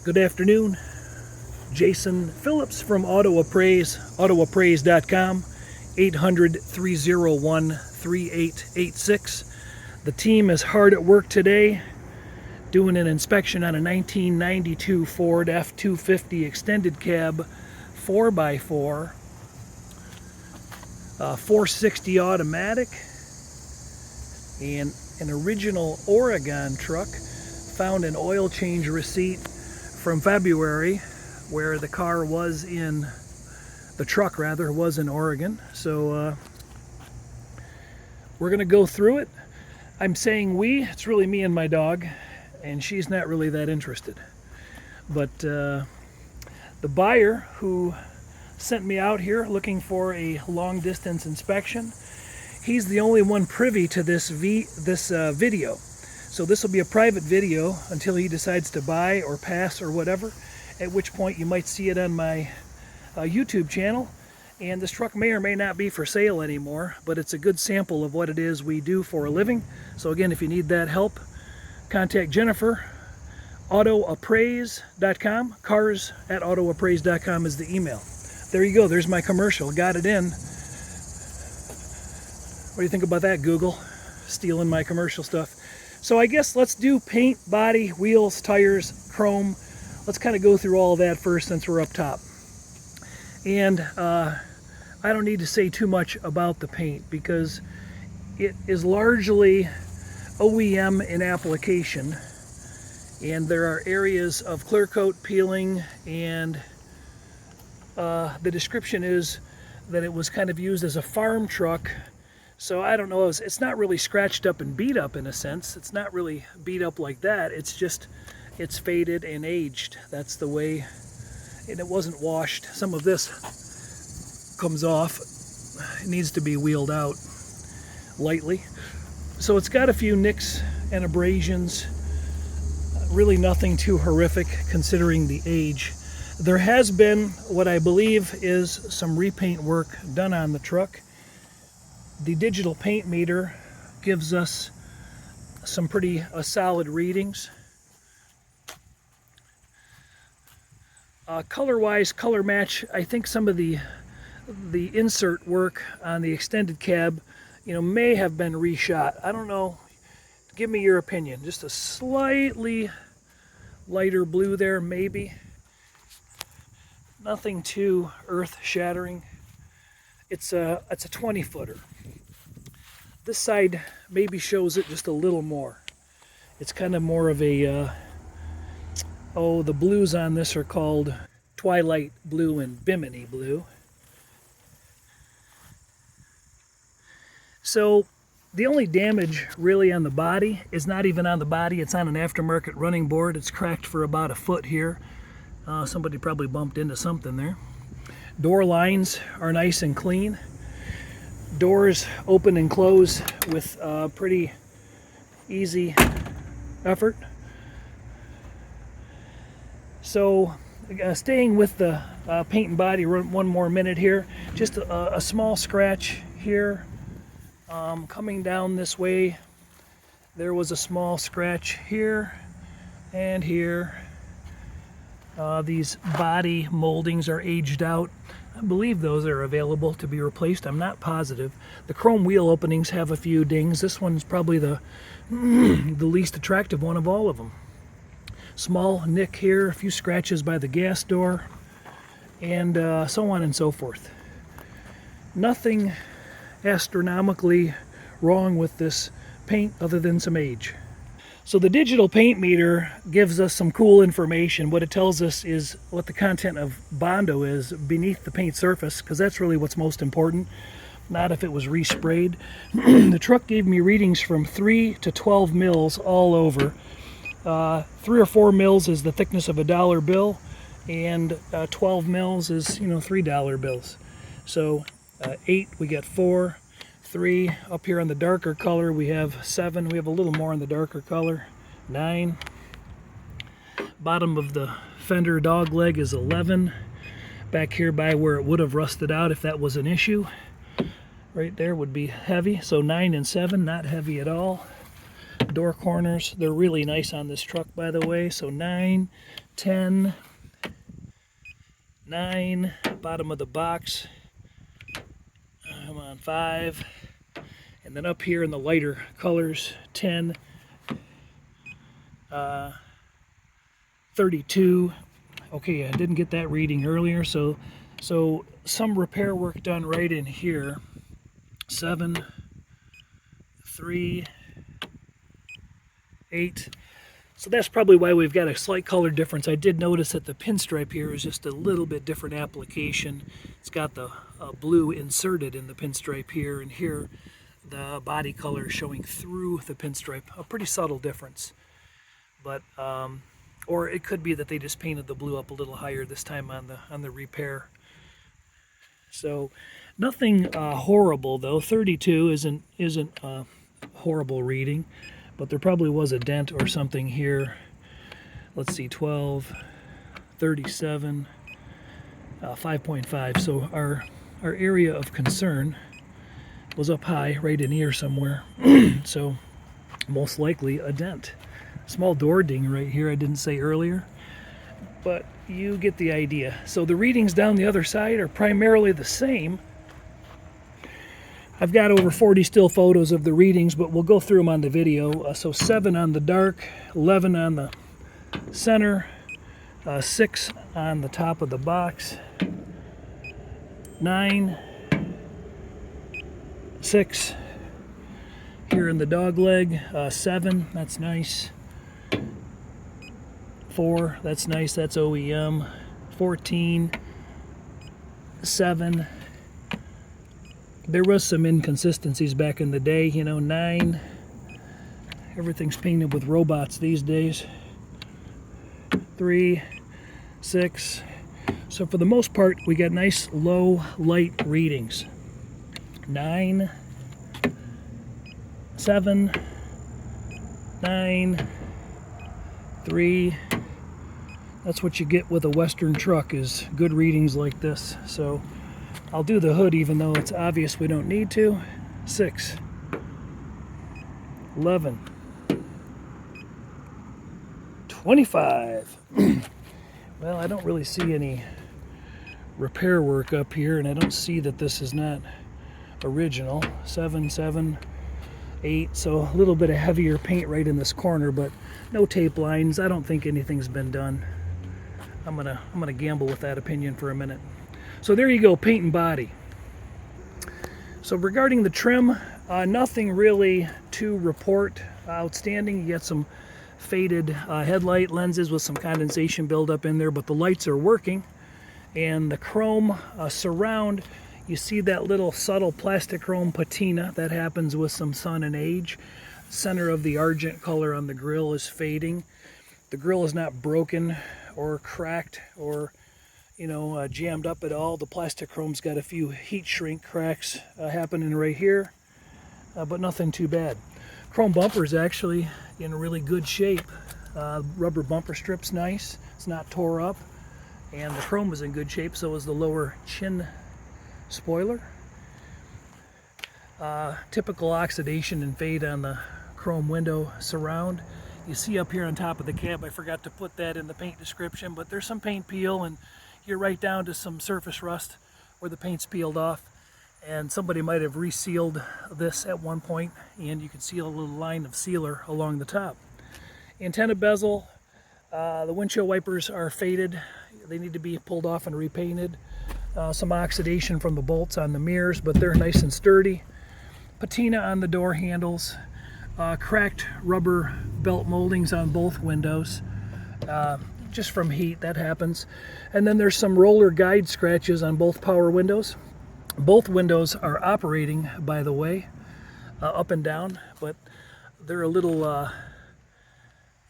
Good afternoon. Jason Phillips from Auto Appraise, autoappraise.com, 800-301-3886. The team is hard at work today doing an inspection on a 1992 Ford F250 extended cab 4x4, 460 automatic, and an original Oregon truck. Found an oil change receipt from February where the car was in, the truck rather, was in Oregon. So we're gonna go through it. I'm saying we, it's really me and my dog, and she's not really that interested. But the buyer who sent me out here looking for a long distance inspection, he's the only one privy to this video. So this will be a private video until he decides to buy or pass or whatever, at which point you might see it on my YouTube channel. And this truck may or may not be for sale anymore, but it's a good sample of what it is we do for a living. So again, if you need that help, contact Jennifer. autoappraise.com. cars@autoappraise.com is the email. There you go, there's my commercial, got it in. What do you think about that, Google? Stealing my commercial stuff. So I guess let's do paint, body, wheels, tires, chrome. Let's kind of go through all of that first since we're up top. And I don't need to say too much about the paint because it is largely OEM in application. And there are areas of clear coat peeling, and the description is that it was kind of used as a farm truck. So I don't know, it's not really scratched up and beat up in a sense. It's not really beat up like that. It's just, it's faded and aged. That's the way, and it wasn't washed. Some of this comes off. It needs to be wheeled out lightly. So it's got a few nicks and abrasions. Really nothing too horrific considering the age. There has been what I believe is some repaint work done on the truck. The digital paint meter gives us some pretty solid readings. Color-wise, color match, I think some of the insert work on the extended cab, may have been reshot. I don't know. Give me your opinion. Just a slightly lighter blue there, maybe. Nothing too earth-shattering. It's a 20-footer. This side maybe shows it just a little more. It's kind of more of a, the blues on this are called Twilight Blue and Bimini Blue. So the only damage really on the body is not even on the body. It's on an aftermarket running board. It's cracked for about a foot here. Somebody probably bumped into something there. Door lines are nice and clean. Doors open and close with pretty easy effort. So staying with the paint and body one more minute here. Just a small scratch here. Coming down this way, there was a small scratch here and here. These body moldings are aged out. I believe those are available to be replaced. I'm not positive. The chrome wheel openings have a few dings. This one's probably the least attractive one of all of them. Small nick here, a few scratches by the gas door, and so on and so forth. Nothing astronomically wrong with this paint other than some age. So the digital paint meter gives us some cool information. What it tells us is what the content of Bondo is beneath the paint surface, because that's really what's most important, not if it was resprayed. The truck gave me readings from 3 to 12 mils all over. 3 or 4 mils is the thickness of a dollar bill, and 12 mils is, $3 bills. So 8, we got 4. 3 up here on the darker color, we have 7. We have a little more on the darker color. 9. Bottom of the fender dog leg is 11. Back here by where it would have rusted out if that was an issue, right there would be heavy. So 9 and 7, not heavy at all. door corners. They're really nice on this truck, by the way. So 9, 10, 9, bottom of the box. Come on, 5. And then up here in the lighter colors, 10, 32. Okay, I didn't get that reading earlier, so some repair work done right in here. 7, 3, 8. So that's probably why we've got a slight color difference. I did notice that the pinstripe here is just a little bit different application. It's got the blue inserted in the pinstripe here, and here the body color is showing through the pinstripe. A pretty subtle difference. But or it could be that they just painted the blue up a little higher this time on the repair. So nothing horrible though. 32 isn't a horrible reading, but there probably was a dent or something here. Let's see, 12, 37, 5.5. So our area of concern was up high, right in here somewhere. So most likely a dent. Small door ding right here I didn't say earlier, but you get the idea. So the readings down the other side are primarily the same. I've got over 40 still photos of the readings, but we'll go through them on the video. So 7 on the dark, 11 on the center, 6 on the top of the box, 9, 6 here in the dog leg, 7, that's nice. 4, that's nice, that's OEM. 14, 7. There was some inconsistencies back in the day, you know. 9. Everything's painted with robots these days. 3, 6. So for the most part, we got nice low light readings. 9, 7, 9, 3. That's what you get with a Western truck, is good readings like this. So I'll do the hood even though it's obvious we don't need to. 6, 11, 25. Well, I don't really see any repair work up here, and I don't see that this is not original. 7, 7, 8. So a little bit of heavier paint right in this corner, but no tape lines. I don't think anything's been done. I'm gonna gamble with that opinion for a minute. So there you go, paint and body. So regarding the trim, nothing really to report outstanding. You get some faded headlight lenses with some condensation buildup in there, but the lights are working. And the chrome surround, you see that little subtle plastic chrome patina that happens with some sun and age. Center of the argent color on the grille is fading. The grille is not broken or cracked or jammed up at all. The plastic chrome's got a few heat shrink cracks happening right here, but nothing too bad. Chrome bumper is actually in really good shape. Rubber bumper strip's nice. It's not tore up. And the chrome is in good shape, so is the lower chin spoiler. Typical oxidation and fade on the chrome window surround. You see up here on top of the cab, I forgot to put that in the paint description, but there's some paint peel, and you're right down to some surface rust where the paint's peeled off. And somebody might have resealed this at one point, and you can see a little line of sealer along the top. Antenna bezel, the windshield wipers are faded. They need to be pulled off and repainted. Some oxidation from the bolts on the mirrors, but they're nice and sturdy. Patina on the door handles. Cracked rubber belt moldings on both windows. Just from heat, that happens. And then there's some roller guide scratches on both power windows. Both windows are operating, by the way, up and down, but they're a little,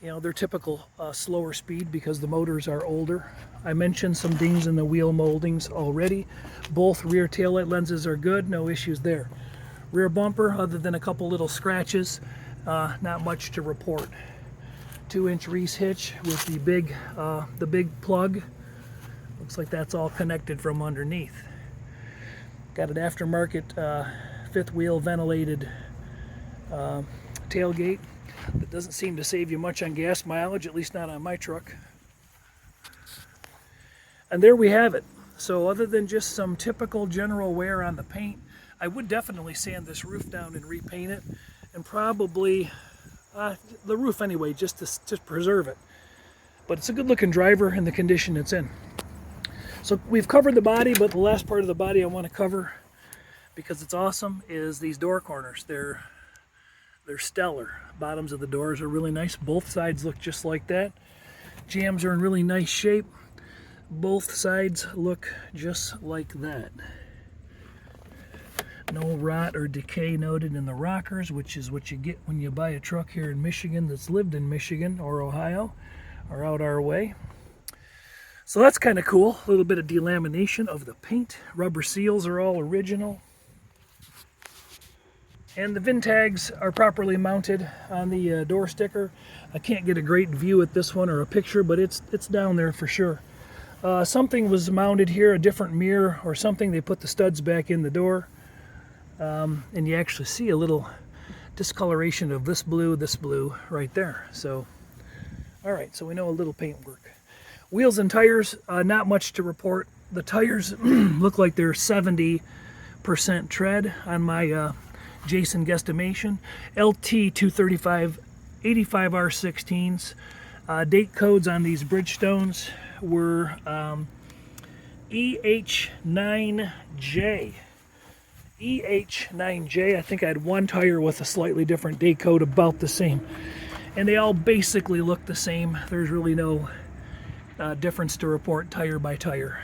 they're typical slower speed because the motors are older. I mentioned some dings in the wheel moldings already. Both rear taillight lenses are good, no issues there. Rear bumper, other than a couple little scratches, not much to report. 2-inch Reese hitch with the big plug. Looks like that's all connected from underneath. Got an aftermarket fifth wheel ventilated tailgate. That doesn't seem to save you much on gas mileage, at least not on my truck. And there we have it. So other than just some typical general wear on the paint, I would definitely sand this roof down and repaint it, and probably the roof anyway, just to preserve it. But it's a good looking driver in the condition it's in. So we've covered the body, but the last part of the body I want to cover, because it's awesome, is these door corners. They're stellar. Bottoms of the doors are really nice. Both sides look just like that. Jambs are in really nice shape. Both sides look just like that. No rot or decay noted in the rockers, which is what you get when you buy a truck here in Michigan that's lived in Michigan or Ohio or out our way. So that's kind of cool. A little bit of delamination of the paint. Rubber seals are all original. And the VIN tags are properly mounted on the door sticker. I can't get a great view at this one or a picture, but it's down there for sure. Something was mounted here, a different mirror or something. They put the studs back in the door. And you actually see a little discoloration of this blue right there. So, all right, so we know a little paint work. Wheels and tires, not much to report. The tires look like they're 70% tread on my Jason guesstimation. LT 235 85R16s. Date codes on these Bridgestones were EH9J. EH9J. I think I had one tire with a slightly different date code, about the same. And they all basically look the same. There's really no difference to report tire by tire.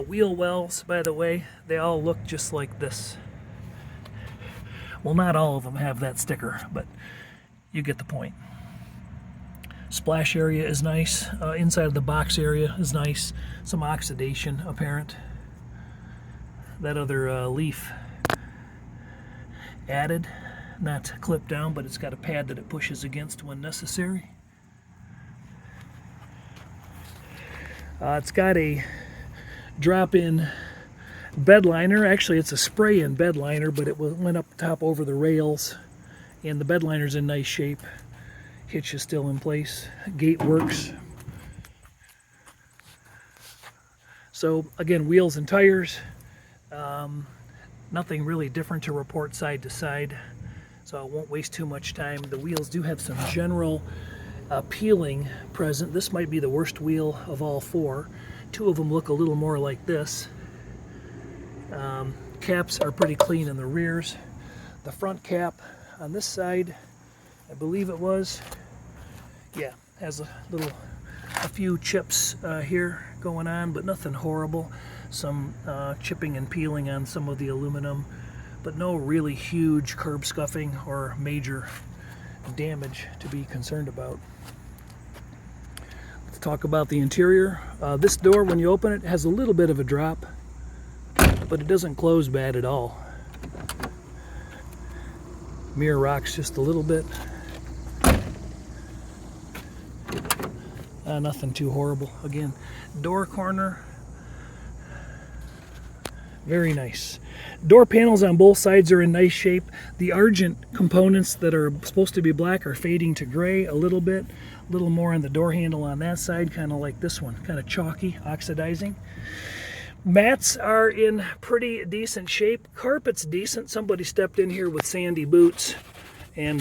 Wheel wells, by the way, they all look just like this. Well, not all of them have that sticker, but you get the point. Splash area is nice. Inside of the box area is nice. Some oxidation apparent. That other leaf added, not clipped down, but it's got a pad that it pushes against when necessary. It's got a drop-in bed liner. Actually, it's a spray-in bed liner, but it went up top over the rails, and the bed liner's in nice shape. Hitch is still in place. Gate works. So again, wheels and tires. Nothing really different to report side to side, so I won't waste too much time. The wheels do have some general peeling present. This might be the worst wheel of all four. Two of them look a little more like this. Caps are pretty clean in the rears. The front cap on this side, I believe it was, yeah, has a few chips here going on, but nothing horrible. Some chipping and peeling on some of the aluminum, but no really huge curb scuffing or major damage to be concerned about. Let's talk about the interior. This door, when you open it, has a little bit of a drop, but it doesn't close bad at all. Mirror rocks just a little bit. Nothing too horrible. Again, door corner, very nice. Door panels on both sides are in nice shape. The argent components that are supposed to be black are fading to gray a little bit. A little more on the door handle on that side, kind of like this one, kind of chalky, oxidizing. Mats are in pretty decent shape. Carpet's decent. Somebody stepped in here with sandy boots, and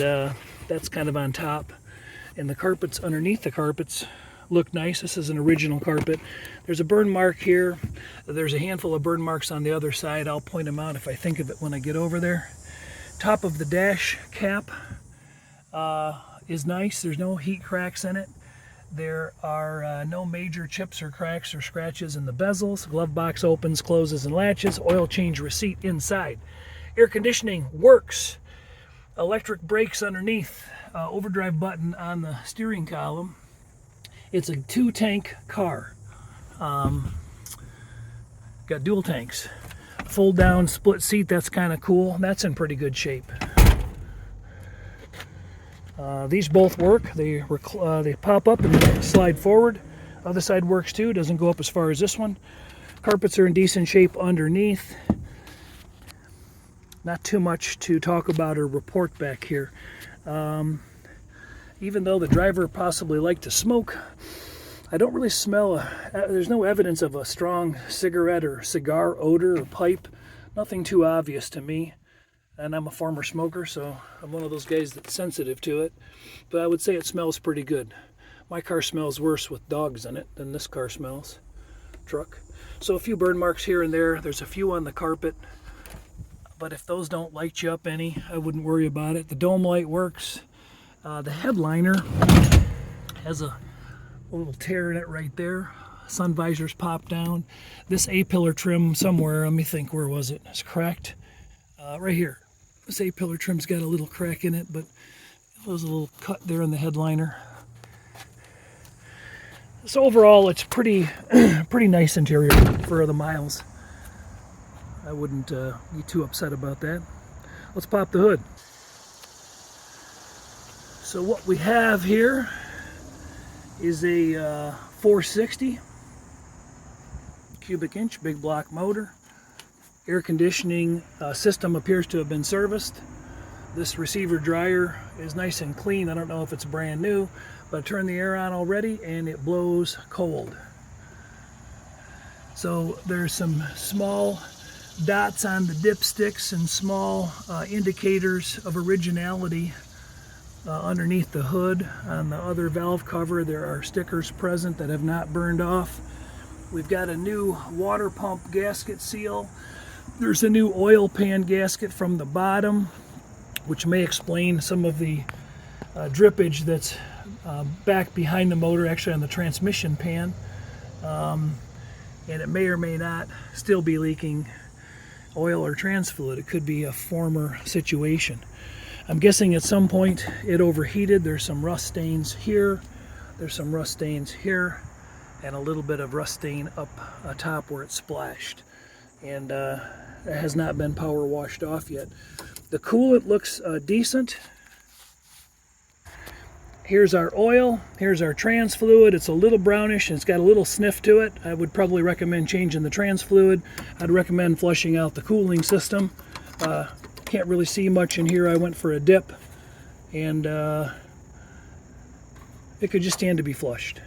that's kind of on top. And the carpets underneath the carpets look nice. This is an original carpet. There's a burn mark here. There's a handful of burn marks on the other side. I'll point them out if I think of it when I get over there. Top of the dash cap is nice. There's no heat cracks in it. There are no major chips or cracks or scratches in the bezels. Glove box opens, closes, and latches. Oil change receipt inside. Air conditioning works. Electric brakes underneath. Overdrive button on the steering column. It's a 2-tank car. Got dual tanks. Fold down split seat, that's kind of cool. That's in pretty good shape. These both work. They pop up and slide forward. Other side works too. Doesn't go up as far as this one. Carpets are in decent shape underneath. Not too much to talk about or report back here. even though the driver possibly liked to smoke, I don't really smell there's no evidence of a strong cigarette or cigar odor or pipe. Nothing too obvious to me. And I'm a former smoker, so I'm one of those guys that's sensitive to it. But I would say it smells pretty good. My car smells worse with dogs in it than this car smells. Truck. So a few burn marks here and there. There's a few on the carpet. But if those don't light you up any, I wouldn't worry about it. The dome light works. The headliner has a little tear in it right there. Sun visors pop down. This A-pillar trim somewhere, let me think, where was it? It's cracked. Right here. This A-pillar trim's got a little crack in it, but there's a little cut there in the headliner. So overall, it's pretty nice interior for the miles. I wouldn't be too upset about that. Let's pop the hood. So what we have here is a 460 cubic inch big block motor. Air conditioning system appears to have been serviced. This receiver dryer is nice and clean. I don't know if it's brand new, but I turned the air on already and it blows cold. So there's some small dots on the dipsticks and small indicators of originality underneath the hood. On the other valve cover there are stickers present that have not burned off. We've got a new water pump gasket seal. There's a new oil pan gasket from the bottom, which may explain some of the drippage that's back behind the motor, actually on the transmission pan. And it may or may not still be leaking oil or trans fluid. It could be a former situation. I'm guessing at some point it overheated. There's some rust stains here. There's some rust stains here. And a little bit of rust stain up top where it splashed. And it has not been power washed off yet. The coolant looks decent. Here's our oil. Here's our trans fluid. It's a little brownish and it's got a little sniff to it. I would probably recommend changing the trans fluid. I'd recommend flushing out the cooling system. Can't really see much in here. I went for a dip and it could just stand to be flushed.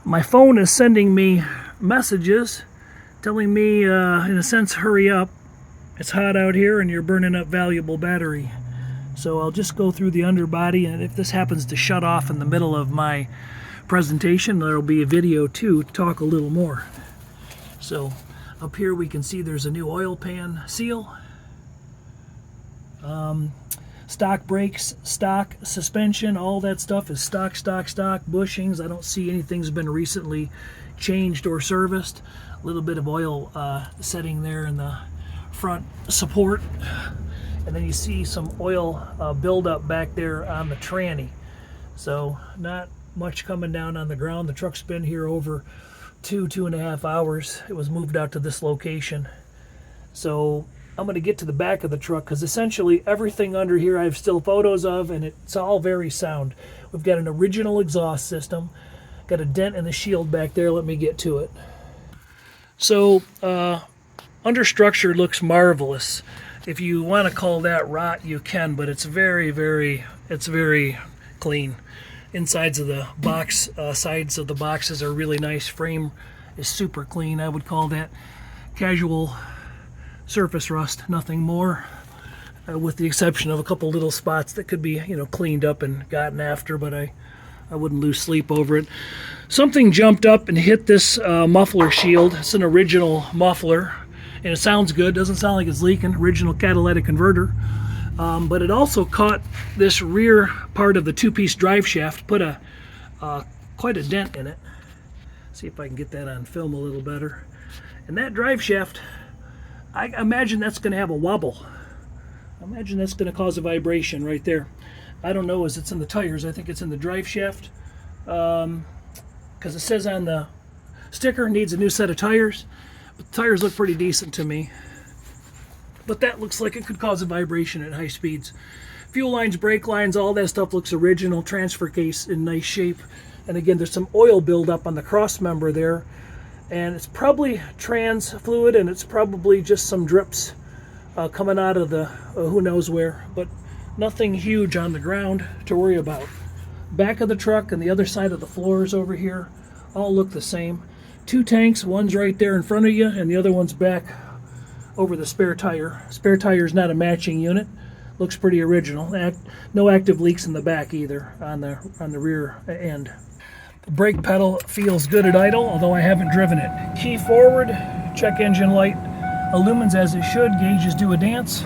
My phone is sending me messages telling me, in a sense, hurry up. It's hot out here and you're burning up valuable battery. So I'll just go through the underbody, and if this happens to shut off in the middle of my presentation, there'll be a video too to talk a little more. So up here we can see there's a new oil pan seal. Stock brakes, stock suspension, all that stuff is stock bushings. I don't see anything's been recently changed or serviced. A little bit of oil setting there in the front support. And then you see some oil buildup back there on the tranny. So not much coming down on the ground. The truck's been here over 2.5 hours. It was moved out to this location. So I'm going to get to the back of the truck because essentially everything under here I have still photos of, and it's all very sound. We've got an original exhaust system. Got a dent in the shield back there. Let me get to it. So understructure looks marvelous. If you want to call that rot, you can, but it's very clean. Insides of the box, sides of the boxes are really nice. Frame is super clean. I would call that casual surface rust, nothing more, with the exception of a couple little spots that could be, cleaned up and gotten after, but I wouldn't lose sleep over it. Something jumped up and hit this muffler shield. It's an original muffler, and it sounds good. Doesn't sound like it's leaking. Original catalytic converter. But it also caught this rear part of the two-piece drive shaft, put quite a dent in it. See if I can get that on film a little better. And that drive shaft, I imagine that's going to have a wobble. I imagine that's going to cause a vibration right there. I don't know as it's in the tires. I think it's in the drive shaft. Because it says on the sticker needs a new set of tires. But the tires look pretty decent to me. But that looks like it could cause a vibration at high speeds. Fuel lines, brake lines, all that stuff looks original. Transfer case in nice shape. And again, there's some oil buildup on the cross member there. And it's probably trans fluid, and it's probably just some drips coming out of the who knows where. But Nothing huge on the ground to worry about. Back of the truck and the other side of the floors over here all look the same. 2 tanks, one's right there in front of you and the other one's back over the spare tire. Spare tire is not a matching unit. Looks pretty original. No active leaks in the back either on the rear end. The brake pedal feels good at idle, although I haven't driven it. Key forward, check engine light illumines as it should. Gauges do a dance.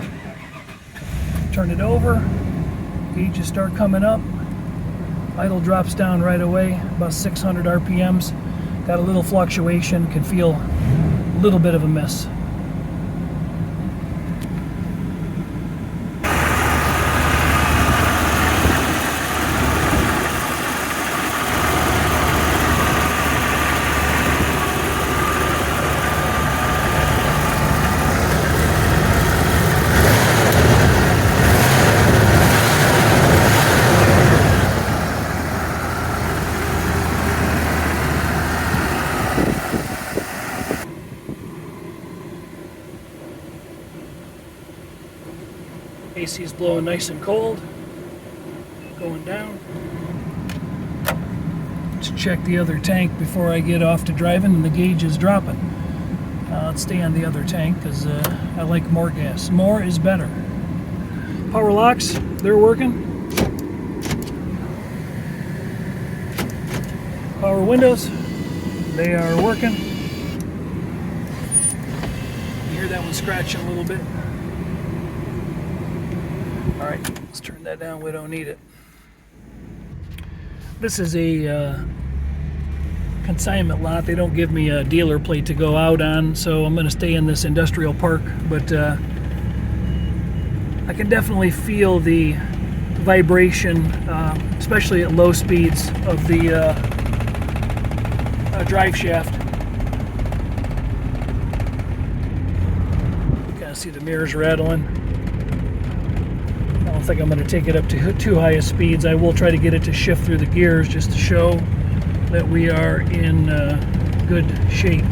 Turn it over. Gauges start coming up. Idle drops down right away, about 600 RPMs. Got a little fluctuation, can feel a little bit of a miss. AC is blowing nice and cold, going down. Let's check the other tank before I get off to driving, and the gauge is dropping. Let's stay on the other tank because I like more gas. More is better. Power locks, they're working. Power windows, they are working. You hear that one scratching a little bit. All right, let's turn that down. We don't need it. This is a consignment lot. They don't give me a dealer plate to go out on, so I'm going to stay in this industrial park. But I can definitely feel the vibration, especially at low speeds, of the drive shaft. You kind of see the mirrors rattling. I don't think I'm going to take it up to too high of speeds. I will try to get it to shift through the gears just to show that we are in good shape.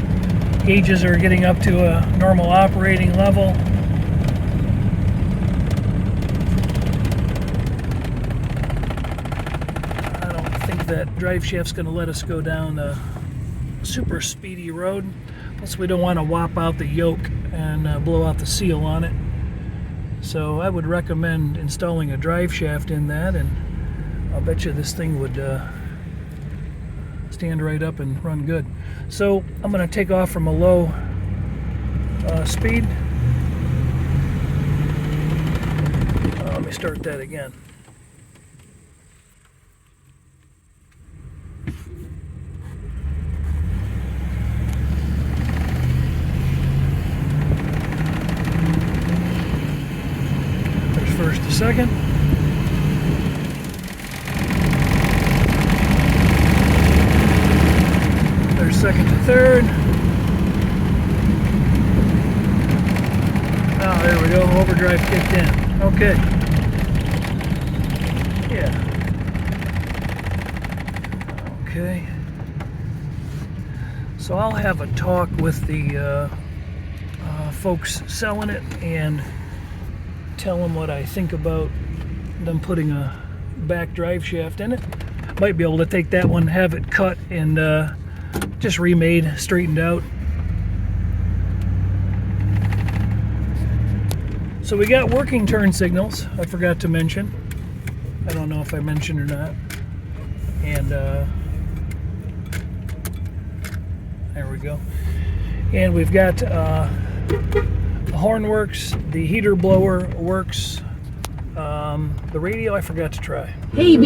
Gauges are getting up to a normal operating level. I don't think that drive shaft's going to let us go down a super speedy road. Plus we don't want to whop out the yoke and blow out the seal on it. So I would recommend installing a drive shaft in that, and I'll bet you this thing would stand right up and run good. So I'm going to take off from a low speed. Let me start that again. First to second. There's second to third. Oh, there we go. Overdrive kicked in. Okay. Yeah. Okay. So I'll have a talk with the folks selling it and tell them what I think about them putting a back drive shaft in it. Might be able to take that one, have it cut and just remade, straightened out. So we got working turn signals, I forgot to mention. I don't know if I mentioned or not. And there we go. And we've got the horn works, the heater blower works, the radio I forgot to try. Hey,